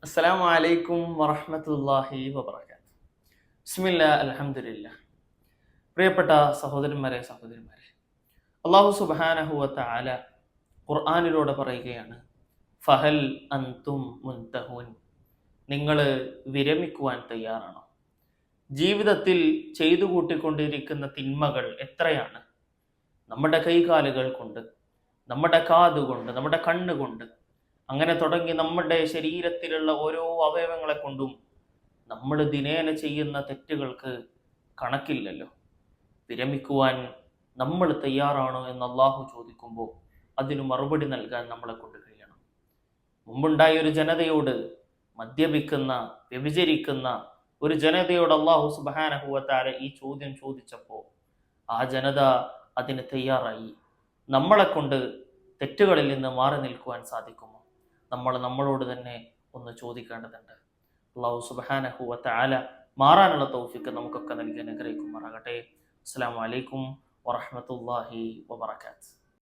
അസ്സലാമു അലൈക്കും വറഹ്മത്തുള്ളാഹി വബറകാതുഹു. ബിസ്മില്ലാ അൽഹംദുലില്ലാ. പ്രിയപ്പെട്ട സഹോദരന്മാരെ, അല്ലാഹു സുബ്ഹാനഹു വ തആല ഖുർആനിലൂടെ പറയുകയാണ്, ഫഹൽ അൻതും മുൻതഹൂൻ, നിങ്ങൾ വിരമിക്കുവാൻ തയ്യാറാണോ? ജീവിതത്തിൽ ചെയ്തു കൂട്ടിക്കൊണ്ടിരിക്കുന്ന തിന്മകൾ എത്രയാണ്? നമ്മുടെ കൈകാലുകൾ കൊണ്ട്, നമ്മുടെ കാതുകൊണ്ട്, നമ്മുടെ കണ്ണുകൊണ്ട്, അങ്ങനെ തുടങ്ങി നമ്മുടെ ശരീരത്തിലുള്ള ഓരോ അവയവങ്ങളെ കൊണ്ടും നമ്മൾ ദിനേന ചെയ്യുന്ന തെറ്റുകൾക്ക് കണക്കില്ലല്ലോ. വിരമിക്കുവാൻ നമ്മൾ തയ്യാറാണോ എന്ന് അള്ളാഹു ചോദിക്കുമ്പോൾ അതിന് മറുപടി നൽകാൻ നമ്മളെ കൊണ്ട് കഴിയണം. മുമ്പുണ്ടായ ഒരു ജനതയോട്, മദ്യപിക്കുന്ന, വ്യഭിചരിക്കുന്ന ഒരു ജനതയോട് അള്ളാഹു സുബ്ഹാനഹു വ തആല ഈ ചോദ്യം ചോദിച്ചപ്പോൾ ആ ജനത അതിന് തയ്യാറായി. നമ്മളെ കൊണ്ട് തെറ്റുകളിൽ നിന്ന് മാറി നിൽക്കുവാൻ സാധിക്കുമോ? നമ്മൾ നമ്മളോട് തന്നെ ഒന്ന് ചോദിക്കേണ്ടതുണ്ട്. അല്ലാഹു സുബ്ഹാനഹു വ തആല മാറാനുള്ള തൗഫീഖ് നമുക്കൊക്കെ നൽകി അനുഗ്രഹിക്കുമാറാകട്ടെ. അസ്സലാമു അലൈക്കും വറഹ്മത്തുള്ളാഹി വബറകാതുഹു.